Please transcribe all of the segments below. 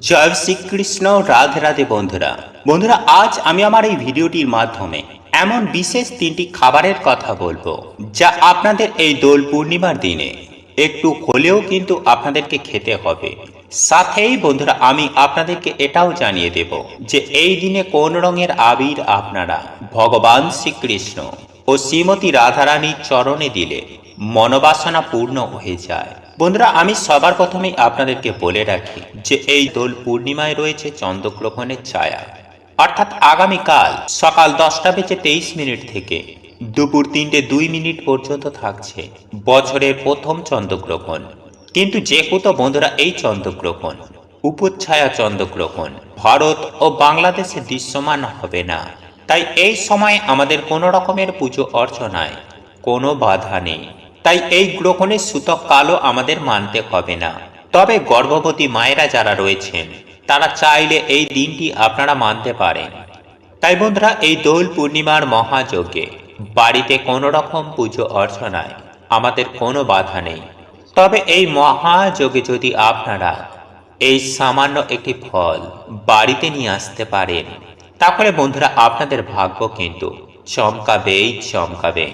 জয় শ্রীকৃষ্ণ। রাধে রাধে বন্ধুরা। আজ আমি আমার এই ভিডিওটির মাধ্যমে এমন বিশেষ তিনটি খাবারের কথা বলবো, যা আপনাদের এই দোল পূর্ণিমার দিনে একটু হলেও কিন্তু আপনাদেরকে খেতে হবে। সাথেই বন্ধুরা আমি আপনাদেরকে এটাও জানিয়ে দেব যে এই দিনে কোন রঙের আবির আপনারা ভগবান শ্রীকৃষ্ণ ও শ্রীমতী রাধারানীর চরণে দিলে মনোবাসনা পূর্ণ হয়ে যায়। বন্ধুরা আমি সবার প্রথমেই আপনাদেরকে বলে রাখি যে এই দোল পূর্ণিমায় রয়েছে চন্দ্রগ্রহণের ছায়া, অর্থাৎ আগামীকাল সকাল 10:23 থেকে দুপুর 3:02 পর্যন্ত থাকছে বছরের প্রথম চন্দ্রগ্রহণ। কিন্তু যেহেতু বন্ধুরা এই চন্দ্রগ্রহণ উপচ্ছায়া চন্দ্রগ্রহণ ভারত ও বাংলাদেশে দৃশ্যমান হবে না, তাই এই সময়ে আমাদের কোনো রকমের পুজো অর্চনায় কোনো বাধা নেই। তাই এই গ্রহণের সূতক কালও আমাদের মানতে হবে না। তবে গর্ভবতী মায়েরা যারা রয়েছেন তারা চাইলে এই দিনটি আপনারা মানতে পারেন। তাই বন্ধুরা এই দোল পূর্ণিমার মহাযজ্ঞে বাড়িতে কোনো রকম পুজো অর্চনায় আমাদের কোনো বাধা নেই। তবে এই মহাযজ্ঞে যদি আপনারা এই সামান্য একটি ফল বাড়িতে নিয়ে আসতে পারেন, তাহলে বন্ধুরা আপনাদের ভাগ্য কিন্তু চমকাবেই চমকাবে।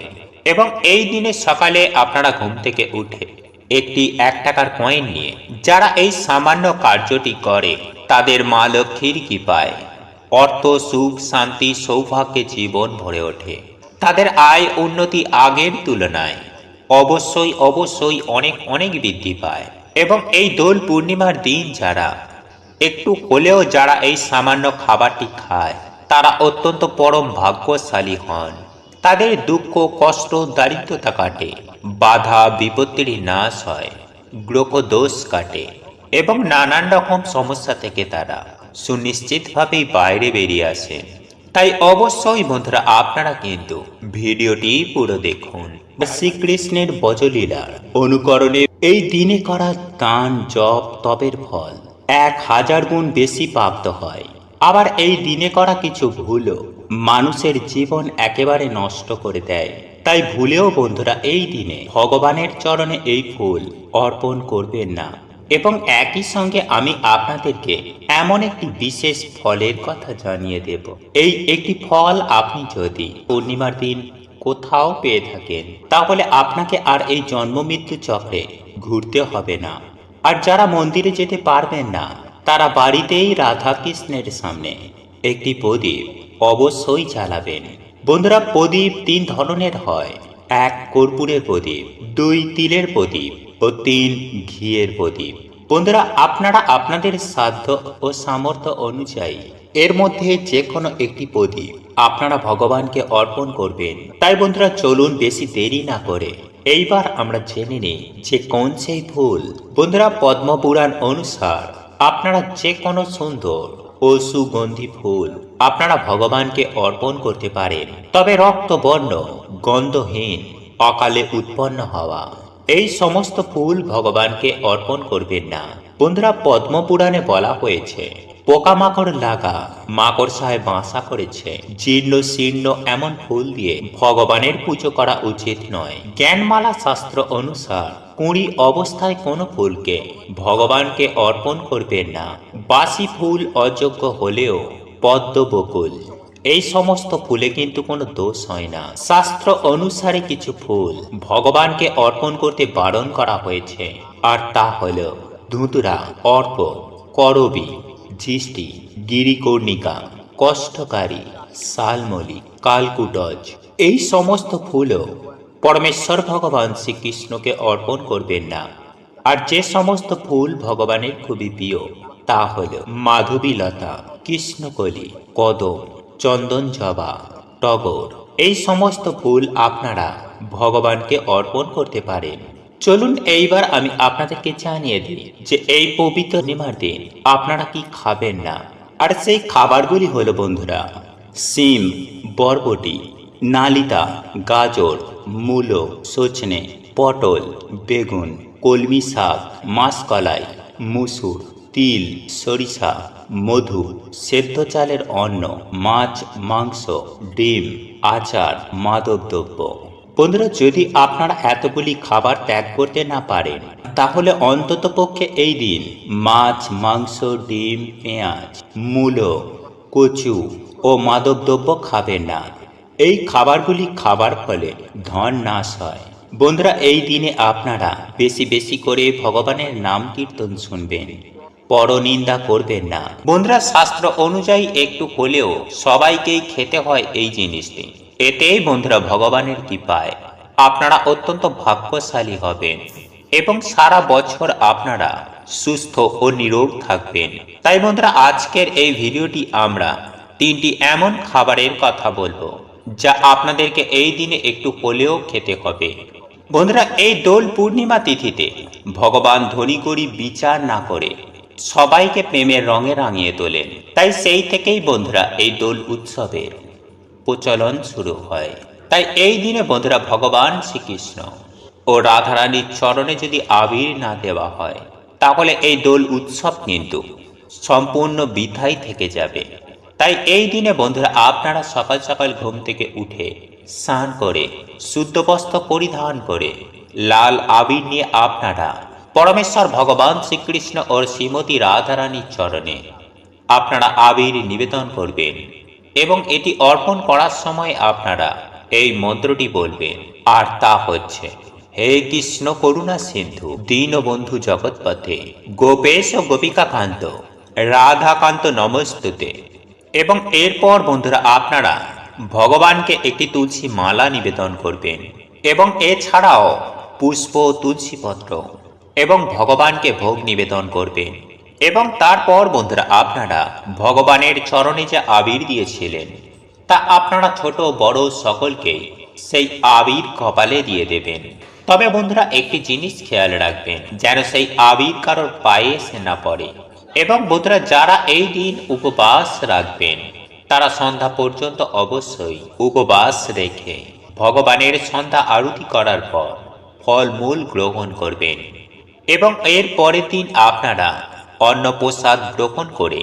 এবং এই দিনে সকালে আপনারা ঘুম থেকে উঠে একটি 1 টাকার কয়েন নিয়ে যারা এই সামান্য কার্যটি করে তাদের মা লক্ষ্মীর কৃপায় অর্থ সুখ শান্তি সৌভাগ্যে জীবন ভরে ওঠে। তাদের আয় উন্নতি আগের তুলনায় অবশ্যই অনেক অনেক বৃদ্ধি পায়। এবং এই দোল পূর্ণিমার দিন যারা একটু হলেও যারা এই সামান্য খাবারটি খায় তারা অত্যন্ত পরম ভাগ্যশালী হন। তাদের দুঃখ কষ্ট দারিদ্রতা কাটে, বাধা বিপত্তির নাশ হয়, গ্রহ দোষ কাটে এবং নানান রকম সমস্যা থেকে তারা সুনিশ্চিতভাবেই বাইরে বেরিয়ে আসেন। তাই অবশ্যই বন্ধুরা আপনারা কিন্তু ভিডিওটি পুরো দেখুন। শ্রীকৃষ্ণের বজলীলার অনুকরণে এই দিনে করা দান জপ তপের ফল 1000 গুণ বেশি প্রাপ্ত হয়। আবার এই দিনে করা কিছু ভুলও মানুষের জীবন একেবারে নষ্ট করে দেয়। তাই ভুলেও বন্ধুরা এই দিনে ভগবানের চরণে এই ফুল অর্পণ করবেন না। এবং একই সঙ্গে আমি আপনাদেরকে এমন একটি বিশেষ ফলের কথা জানিয়ে দেব। এই একটি ফল আপনি যদি পূর্ণিমার দিন কোথাও পেয়ে থাকেন, তাহলে আপনাকে আর এই জন্ম মৃত্যু চক্রে ঘুরতে হবে না। আর যারা মন্দিরে যেতে পারবেন না, তারা বাড়িতেই রাধা কৃষ্ণের সামনে একটি প্রদীপ অবশ্যই জ্বালাবেন। বন্ধুরা প্রদীপ 3 ধরনের হয়: 1 কর্পূরের প্রদীপ, 2 তিলের প্রদীপ ও 3 ঘিয়ের প্রদীপ। বন্ধুরা আপনারা আপনাদের সাধ্য ও সামর্থ্য অনুযায়ী এর মধ্যে যে কোনো একটি প্রদীপ আপনারা ভগবানকে অর্পণ করবেন। তাই বন্ধুরা চলুন বেশি দেরি না করে এইবার আমরা জেনে নিই যে কোন সেই ফুল। বন্ধুরা পদ্মপুরাণ অনুসার আপনারা যে কোনো সুন্দর ও সুগন্ধি ফুল আপনারা ভগবানকে অর্পণ করতে পারেন। তবে রক্তবর্ণ গন্ধহীন অকালে উৎপন্ন হওয়া এই সমস্ত ফুল ভগবানকে অর্পণ করবেন না। বন্ধুরা পদ্মপুরাণে বলা হয়েছে পোকামাকড় লাগা মাকড়সায় বাসা করেছে জীর্ণ শীর্ণ এমন ফুল দিয়ে ভগবানের পুজো করা উচিত নয়। জ্ঞানমালা শাস্ত্র অনুসার 20 অবস্থায় কোনো ফুলকে ভগবানকে অর্পণ করবেন না। বাসি ফুল অযোগ্য হলেও পদ্ম বকুল এই সমস্ত ফুলে কিন্তু কোনো দোষ হয় না। শাস্ত্র অনুসারে কিছু ফুল ভগবানকে অর্পণ করতে বারণ করা হয়েছে, আর তা হল ধুতুরা, অর্ক, করবী, জিষ্টি, গিরিকর্ণিকা, কষ্ঠকারী, শালমলি, কালকুটজ। এই সমস্ত ফুলও পরমেশ্বর ভগবান শ্রীকৃষ্ণকে অর্পণ করবেন না। আর যে সমস্ত ফুল ভগবানের খুবই প্রিয় তা হল মাধবীলতা, কৃষ্ণকলি, কদম, চন্দন জবা, টগর। এই সমস্ত ফুল আপনারা ভগবানকে অর্পণ করতে পারেন। চলুন এইবার আমি আপনাদেরকে জানিয়ে দিই যে এই পবিত্র পূর্ণিমার দিন আপনারা কি খাবেন না। আর সেই খাবারগুলি হলো বন্ধুরা শিম, বরবটি, নালিতা, গাজর, মূলো, সজনে, পটল, বেগুন, কলমি শাক, মাসকলাই, মুসুর, তিল, সরিষা, মধু, সেদ্ধ চালের অন্ন, মাছ, মাংস, ডিম, আচার, মাদক দ্রব্য। বন্ধুরা যদি আপনারা এতগুলি খাবার ত্যাগ করতে না পারেন, তাহলে অন্ততপক্ষে এই দিন মাছ, মাংস, ডিম, পেঁয়াজ, মূলো, কচু ও মাদকদ্রব্য খাবেন না। এই খাবারগুলি খাবার ফলে ধন নাশ হয়। বন্ধুরা, এই দিনে আপনারা বেশি বেশি করে ভগবানের নাম কীর্তন শুনবেন, পরনিন্দা করবেন না। বন্ধুরা, শাস্ত্র অনুযায়ী একটু হলেও সবাইকেই খেতে হয় এই জিনিসটি। এতেই বন্ধুরা ভগবানের কৃপায় আপনারা অত্যন্ত ভাগ্যশালী হবেন এবং সারা বছর আপনারা সুস্থ ও নিরোগ থাকবেন। তাই বন্ধুরা, আজকের এই ভিডিওটি আমরা 3টি এমন খাবারের কথা বলবো যা আপনাদেরকে এই দিনে একটু হলেও খেতে হবে। বন্ধুরা, এই দোল পূর্ণিমা তিথিতে ভগবান ধনী গরিব বিচার না করে সবাইকে প্রেমের রঙে রাঙিয়ে তোলেন। তাই সেই থেকেই বন্ধুরা এই দোল উৎসবের প্রচলন শুরু হয়। তাই এই দিনে বন্ধুরা ভগবান শ্রীকৃষ্ণ ও রাধারানীর চরণে যদি আবির না দেওয়া হয় তাহলে এই দোল উৎসব কিন্তু সম্পূর্ণ বৃথাই থেকে যাবে। তাই এই দিনে বন্ধুরা আপনারা সকাল সকাল ঘুম থেকে উঠে স্নান করে শুদ্ধ বস্ত্র পরিধান করে লাল আবির নিয়ে আপনারা পরমেশ্বর ভগবান শ্রীকৃষ্ণ ও শ্রীমতী রাধারানীর চরণে আপনারা আবির নিবেদন করবেন এবং এটি অর্পণ করার সময় আপনারা এই মন্ত্রটি বলবেন, আর তা হচ্ছে, হে কৃষ্ণ করুণা সিন্ধু দীনবন্ধু জগৎপথে গোপেশ ও গোপিকা কান্ত রাধাকান্ত নমস্তুতে। এবং এরপর বন্ধুরা আপনারা ভগবানকে একটি তুলসী মালা নিবেদন করবেন এবং এছাড়াও পুষ্প, তুলসী পত্র এবং ভগবানকে ভোগ নিবেদন করবেন। এবং তারপর বন্ধুরা আপনারা ভগবানের চরণে যে আবির দিয়েছিলেন তা আপনারা ছোট বড় সকলকে সেই আবির কপালে দিয়ে দেবেন। তবে বন্ধুরা একটি জিনিস খেয়াল রাখবেন, যেন সেই আবির কারোর পায়ে এসে না পড়ে। এবং বন্ধুরা যারা এই দিন উপবাস রাখবেন তারা সন্ধ্যা পর্যন্ত অবশ্যই উপবাস রেখে ভগবানের সন্ধ্যা আরতি করার পর ফলমূল গ্রহণ করবেন এবং এর পরের দিন আপনারা অন্ন প্রসাদ গ্রহণ করে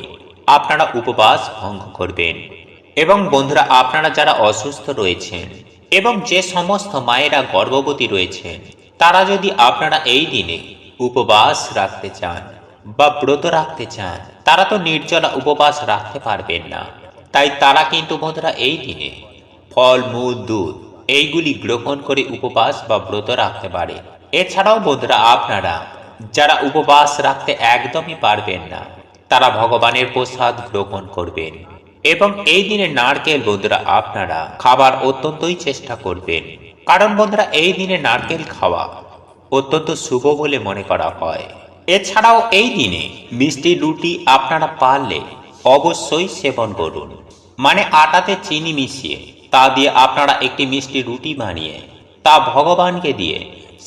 আপনারা উপবাস ভঙ্গ করবেন। এবং বন্ধুরা আপনারা যারা অসুস্থ রয়েছেন এবং যে সমস্ত মায়েরা গর্ভবতী রয়েছেন তারা যদি আপনারা এই দিনে উপবাস রাখতে চান বা ব্রত রাখতে চান, তারা তো নির্জলা উপবাস রাখতে পারবেন না। তাই তারা কিন্তু বন্ধুরা এই দিনে ফল, মূল, দুধ এইগুলি গ্রহণ করে উপবাস বা ব্রত রাখতে পারে। এছাড়াও বন্ধুরা আপনারা যারা উপবাস রাখতে একদমই পারবেন না তারা ভগবানের প্রসাদ গ্রহণ করবেন এবং এই দিনে নারকেল বন্ধুরা আপনারা খাবার অত্যন্তই চেষ্টা করবেন, কারণ বন্ধুরা এই দিনে নারকেল খাওয়া অত্যন্ত শুভ বলে মনে করা হয়। এছাড়াও এই দিনে মিষ্টি রুটি আপনারা পারলে অবশ্যই সেবন করুন, মানে আটাতে চিনি মিশিয়ে তা দিয়ে আপনারা একটি মিষ্টি রুটি বানিয়ে তা ভগবানকে দিয়ে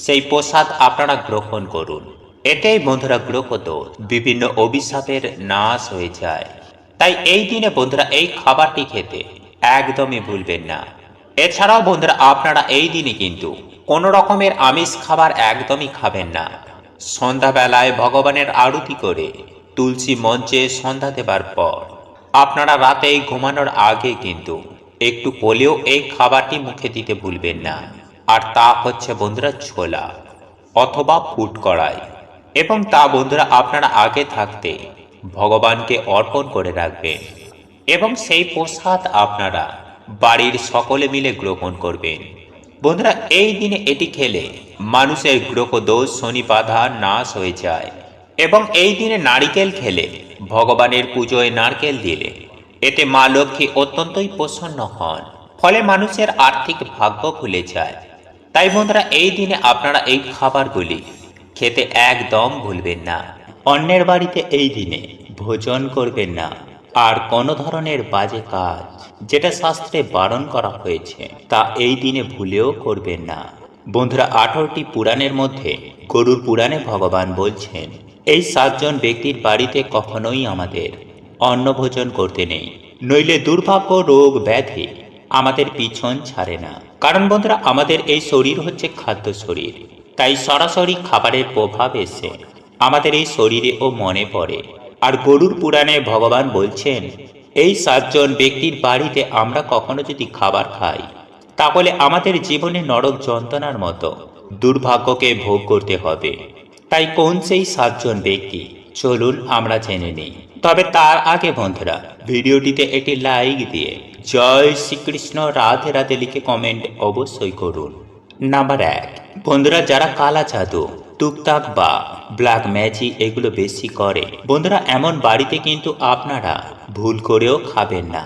সেই প্রসাদ আপনারা গ্রহণ করুন। এতেই বন্ধুরা গ্রহদোষ, বিভিন্ন অভিশাপের নাশ হয়ে যায়। তাই এই দিনে বন্ধুরা এই খাবারটি খেতে একদমই ভুলবেন না। এছাড়াও বন্ধুরা আপনারা এই দিনে কিন্তু কোনো রকমের আমিষ খাবার একদমই খাবেন না। সন্ধ্যাবেলায় ভগবানের আরতি করে তুলসী মঞ্চে সন্ধ্যা দেবার পর আপনারা রাতে ঘুমানোর আগে কিন্তু একটু হলেও এই খাবারটি মুখে দিতে ভুলবেন না, আর তা হচ্ছে বন্ধুরা ছোলা অথবা ফুট কড়াই। এবং তা বন্ধুরা আপনারা আগে থাকতে ভগবানকে অর্পণ করে রাখবেন এবং সেই প্রসাদ আপনারা বাড়ির সকলে মিলে গ্রহণ করবেন। বন্ধুরা এই দিনে এটি খেলে মানুষের গ্রহ দোষ, শনি বাধা নাশ হয়ে যায়। এবং এই দিনে নারিকেল খেলে, ভগবানের পুজোয় নারকেল দিলে এতে মা লক্ষ্মী অত্যন্তই প্রসন্ন হন, ফলে মানুষের আর্থিক ভাগ্য খুলে যায়। তাই বন্ধুরা এই দিনে আপনারা এই খাবারগুলি খেতে একদম ভুলবেন না। অন্যের বাড়িতে এই দিনে ভোজন করবেন না, আর কোনো ধরনের বাজে কাজ যেটা শাস্ত্রে বারণ করা হয়েছে তা এই দিনে ভুলেও করবেন না। বন্ধুরা 18টি পুরাণের মধ্যে গরুর পুরাণে ভগবান বলছেন, এই 7 জন ব্যক্তির বাড়িতে কখনোই আমাদের অন্নভোজন করতে নেই, নইলে দুর্ভাগ্য, রোগ, ব্যাধি আমাদের পিছন ছাড়ে না। কারণ বন্ধুরা আমাদের এই শরীর হচ্ছে খাদ্য শরীর, তাই সরাসরি খাবারের প্রভাব এসে আমাদের এই শরীরে ও মনে পড়ে। আর গরুর পুরাণে ভগবান বলছেন, এই 7 জন ব্যক্তির বাড়িতে আমরা কখনো যদি খাবার খাই তাহলে আমাদের জীবনে নরক যন্ত্রণার মতো দুর্ভাগ্যকে ভোগ করতে হবে। তাই কোন সেই 7জন ব্যক্তি চলুন আমরা জেনে নিই। তবে তার আগে বন্ধুরা ভিডিওটিতে একটি লাইক দিয়ে জয় শ্রীকৃষ্ণ রাধে রাধে লিখে কমেন্ট অবশ্যই করুন। নাম্বার 1, বন্ধুরা যারা কালা জাদু, টুকটাক বা ব্ল্যাক ম্যাজিক এগুলো বেশি করে, বন্ধুরা এমন বাড়িতে কিন্তু আপনারা ভুল করেও খাবেন না।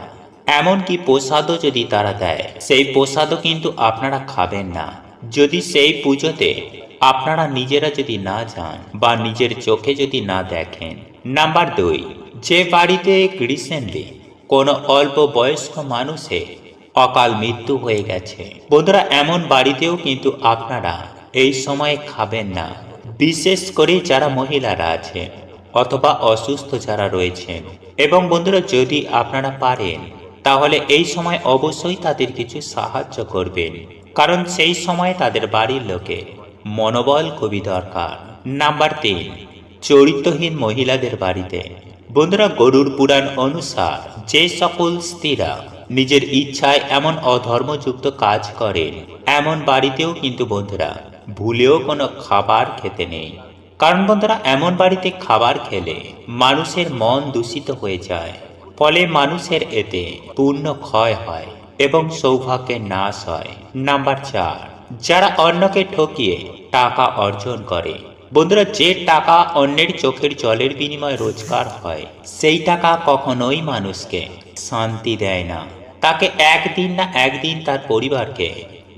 এমনকি প্রসাদও যদি তারা দেয়, সেই প্রসাদও কিন্তু আপনারা খাবেন না যদি সেই পুজোতে আপনারা নিজেরা যদি না যান বা নিজের চোখে যদি না দেখেন। নাম্বার 2, যে বাড়িতে রিসেন্টলি কোনো অল্প বয়স্ক মানুষের অকাল মৃত্যু হয়ে গেছে, বন্ধুরা এমন বাড়িতেও কিন্তু আপনারা এই সময়ে খাবেন না। বিশেষ করে যারা মহিলারা আছেন অথবা অসুস্থ যারা রয়েছেন। এবং বন্ধুরা যদি আপনারা পারেন তাহলে এই সময় অবশ্যই তাদের কিছু সাহায্য করবেন, কারণ সেই সময় তাদের বাড়ির লোকে মনোবল খুবই দরকার। নাম্বার 3, চরিত্রহীন মহিলাদের বাড়িতে, বন্ধুরা গরুর পুরাণ অনুসার যে সকল স্ত্রীরা নিজের ইচ্ছায় এমন অধর্মযুক্ত কাজ করেন, এমন বাড়িতেও কিন্তু বন্ধুরা ভুলেও কোনো খাবার খেতে নেই। কারণ বন্ধুরা এমন বাড়িতে খাবার খেলে মানুষের মন দূষিত হয়ে যায়, ফলে মানুষের এতে পূর্ণ ক্ষয় হয় এবং সৌভাগ্যের নাশ হয়। নাম্বার 4, যারা অন্যকে ঠকিয়ে টাকা অর্জন করে, বন্ধুরা যে টাকা অন্যের চোখের জলের বিনিময়ে রোজগার হয়, সেই টাকা কখনোই মানুষকে শান্তি দেয় না। তাকে একদিন না একদিন তার পরিবারকে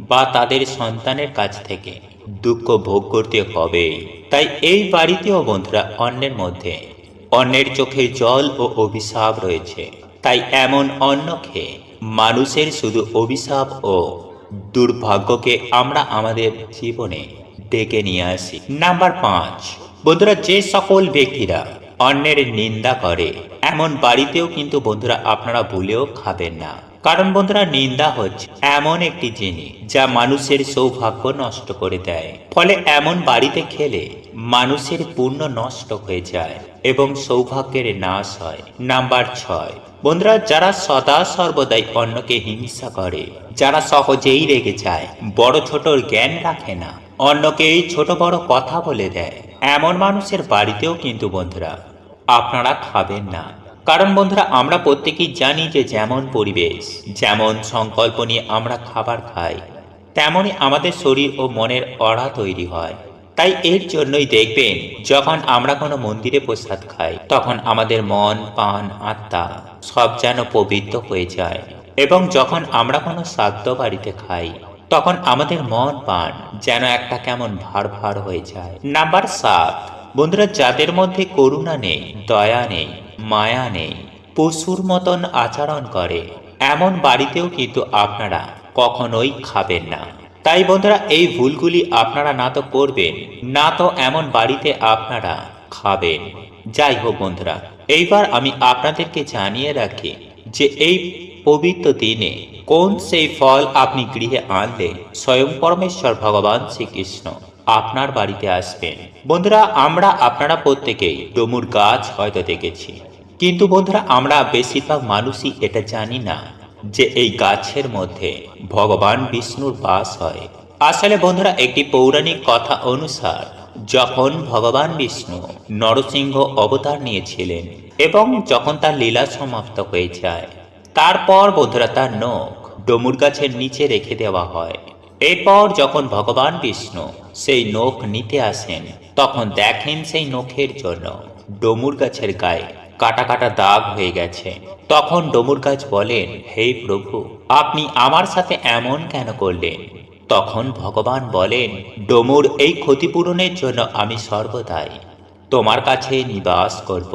বা তাদের সন্তানের কাছ থেকে দুঃখ ভোগ করতে হবে। তাই এই বাড়িতেও বন্ধুরা অন্যের মধ্যে অন্যের চোখের জল ও অভিশাপ রয়েছে। তাই এমন অন্ন খেয়ে মানুষের শুধু অভিশাপ ও দুর্ভাগ্যকে আমরা আমাদের জীবনে ডেকে নিয়ে আসি। নাম্বার 5, বন্ধুরা যে সকল ব্যক্তিরা অন্যের নিন্দা করে, এমন বাড়িতেও কিন্তু বন্ধুরা আপনারা ভুলেও খাবেন না। কারণ বন্ধুরা নিন্দা হচ্ছে এমন একটি জিনিস যা মানুষের সৌভাগ্য নষ্ট করে দেয়, ফলে এমন বাড়িতে খেলে মানুষের পূর্ণ নষ্ট হয়ে যায় এবং সৌভাগ্যের নাশ হয়। নাম্বার 6, বন্ধুরা যারা সদা সর্বদাই অন্যকে হিংসা করে, যারা সহজেই রেগে যায়, বড় ছোটর জ্ঞান রাখে না, অন্যকে এই ছোট বড় কথা বলে দেয়, এমন মানুষের বাড়িতেও কিন্তু বন্ধুরা আপনারা খাবেন না। কারণ বন্ধুরা আমরা প্রত্যেকেই জানি যে যেমন পরিবেশ, যেমন সংকল্প নিয়ে আমরা খাবার খাই, তেমনই আমাদের শরীর ও মনের অড়া তৈরি হয়। তাই এর জন্যই দেখবেন যখন আমরা কোনো মন্দিরে প্রসাদ খাই, তখন আমাদের মন প্রাণ আত্মা সব যেন পবিত্র হয়ে যায়। এবং যখন আমরা কোনো শ্রাদ্ধ বাড়িতে খাই, তখন আমাদের মন প্রাণ যেন একটা কেমন ভার ভার হয়ে যায়। নাম্বার 7, বন্ধুরা যাদের মধ্যে করুণা নেই, দয়া নেই, মায়া নেই, পশুর মতন আচরণ করে, এমন বাড়িতেও কিন্তু আপনারা কখনোই খাবেন না। তাই বন্ধুরা এই ভুলগুলি আপনারা না তো করবেন, না তো এমন বাড়িতে আপনারা খাবেন। যাই হোক বন্ধুরা, এইবার আমি আপনাদেরকে জানিয়ে রাখি যে এই পবিত্র দিনে কোন সেই ফল আপনি গৃহে আনলে স্বয়ং পরমেশ্বর ভগবান শ্রীকৃষ্ণ আপনার বাড়িতে আসবেন। বন্ধুরা আপনারা প্রত্যেকেই ডমুর গাছ হয়তো দেখেছি, কিন্তু বন্ধুরা আমরা বেশিরভাগ মানুষই এটা জানি না যে এই গাছের মধ্যে ভগবান বিষ্ণুর বাস হয়। আসলে বন্ধুরা একটি পৌরাণিক কথা অনুসার যখন ভগবান বিষ্ণু নরসিংহ অবতার নিয়েছিলেন এবং যখন তার লীলা সমাপ্ত হয়ে যায়, তারপর বন্ধুরা তার নখ ডমুর গাছের নিচে রেখে দেওয়া হয়। এরপর যখন ভগবান বিষ্ণু সেই নখ নিতে আসেন, তখন দেখেন সেই নখের জন্য ডমুর গাছের গায়ে কাটা কাটা দাগ হয়ে গেছে। তখন ডমুর গাছ বলেন, হে প্রভু, আপনি আমার সাথে এমন কেন করলেন? তখন ভগবান বলেন, ডমুর এই ক্ষতিপূরণের জন্য আমি সর্বদাই তোমার কাছে নিবাস করব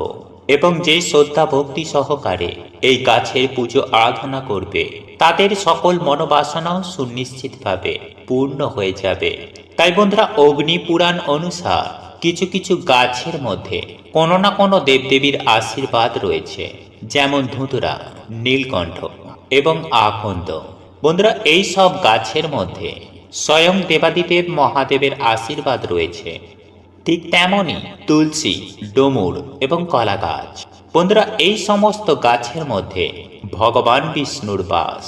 এবং যে শ্রদ্ধা ভক্তি সহকারে এই গাছের পুজো আরাধনা করবে, তাদের সকল মনোবাসনাও সুনিশ্চিতভাবে পূর্ণ হয়ে যাবে। তাই বন্ধুরা অগ্নি পুরাণ অনুসার কিছু কিছু গাছের মধ্যে কোনো না কোনো দেবদেবীর আশীর্বাদ রয়েছে, যেমন ধুতুরা, নীলকণ্ঠ এবং আকন্দ। বন্ধুরা এই সব গাছের মধ্যে স্বয়ং দেবাদিদেব মহাদেবের আশীর্বাদ রয়েছে। ঠিক তেমনই তুলসী, ডমুর এবং কলা গাছ। বন্ধুরা এই সমস্ত গাছের মধ্যে ভগবান বিষ্ণুর বাস।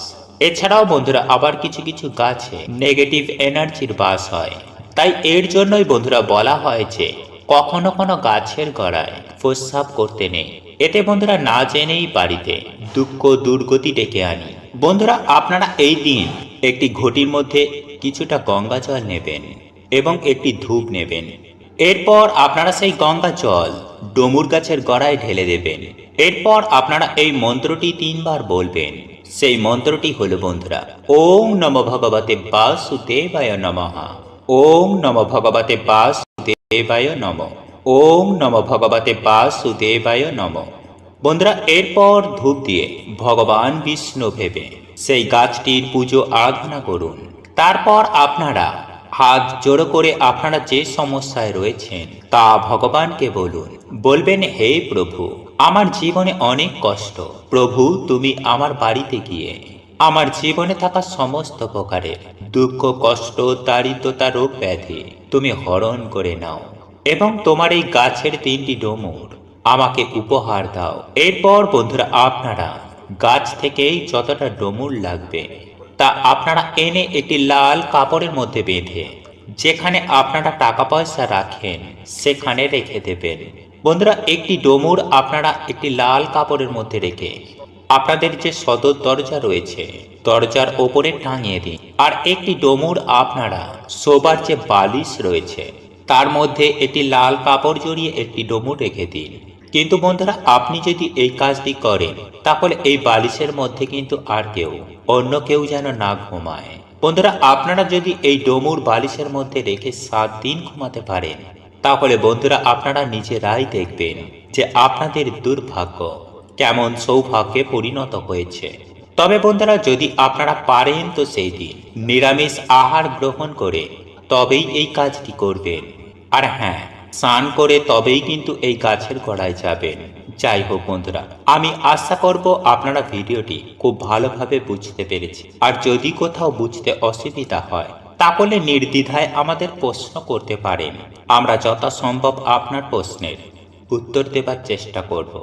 এছাড়াও বন্ধুরা আবার কিছু কিছু গাছে নেগেটিভ এনার্জির বাস হয়। তাই এর জন্যই বন্ধুরা বলা হয় যে কখনো কোনো গাছের গোড়ায় প্রস্রাব করতে নেই। এতে বন্ধুরা না জেনেই বাড়িতে দুঃখ দুর্গতি ডেকে আনি। বন্ধুরা আপনারা এই দিন একটি ঘটির মধ্যে কিছুটা গঙ্গা জল নেবেন এবং একটি ধূপ নেবেন। এরপর আপনারা সেই গঙ্গা জল ডমুর গাছের গোড়ায় ঢেলে দেবেন। এরপর আপনারা এই মন্ত্রটি 3 বার বলবেন। সেই মন্ত্রটি হলো বন্ধুরা, ওম নমো ভগবতে বাসুদেবায় নমঃ, ওম নমো ভগবতে বাসুদেবায় নমঃ, ওম নমো ভগবতে বাসুদেবায় নমঃ। বন্ধুরা এরপর ধূপ দিয়ে ভগবান বিষ্ণু ভেবে সেই গাছটির পুজো আরাধনা করুন। তারপর আপনারা হাত জোড়ো করে আপনারা যে সমস্যায় রয়েছেন তা ভগবানকে বলুন। বলবেন, হে প্রভু, আমার জীবনে অনেক কষ্ট। প্রভু, তুমি আমার বাড়িতে গিয়ে আমার জীবনে থাকা সমস্ত প্রকারের দুঃখ কষ্ট দারিদ্রতা রোগ ব্যাধি তুমি হরণ করে নাও এবং তোমার এই গাছের 3টি ডমুর আমাকে উপহার দাও। এরপর বন্ধুরা আপনারা গাছ থেকেই যতটা ডমুর লাগবে তা আপনারা এনে একটি লাল কাপড়ের মধ্যে বেঁধে যেখানে আপনারা টাকা পয়সা রাখেন সেখানে রেখে দেবেন। বন্ধুরা একটি ডমুর আপনারা একটি লাল কাপড়ের মধ্যে রেখে আপনাদের যে সদর দরজা রয়েছে দরজার ওপরে টাঙিয়ে দিন। আর একটি ডমুর আপনারা শোবার যে বালিশ রয়েছে তার মধ্যে একটি লাল কাপড় জড়িয়ে একটি ডমুর রেখে দিন। কিন্তু বন্ধুরা আপনি যদি এই কাজটি করেন তাহলে এই বালিশের মধ্যে কিন্তু আর অন্য কেউ যেন না ঘুমায়। বন্ধুরা আপনারা যদি এই ডমুর বালিশের মধ্যে রেখে 7 দিন ঘুমাতে পারেন তাহলে বন্ধুরা আপনারা নিজেরাই দেখবেন যে আপনাদের দুর্ভাগ্য কেমন সৌভাগ্যে পরিণত হয়েছে। তবে বন্ধুরা যদি আপনারা পারেন তো সেই দিন নিরামিষ আহার গ্রহণ করে তবেই এই কাজটি করবেন। আর হ্যাঁ, স্নান করে তবেই কিন্তু এই গাছের গোড়ায় যাবেন। যাই হোক বন্ধুরা, আমি আশা করব আপনারা ভিডিওটি খুব ভালোভাবে বুঝতে পেরেছি। আর যদি কোথাও বুঝতে অসুবিধা হয় তাহলে নির্দ্বিধায় আমাদের প্রশ্ন করতে পারেন। আমরা যথাসম্ভব আপনার প্রশ্নের উত্তর দেবার চেষ্টা করব।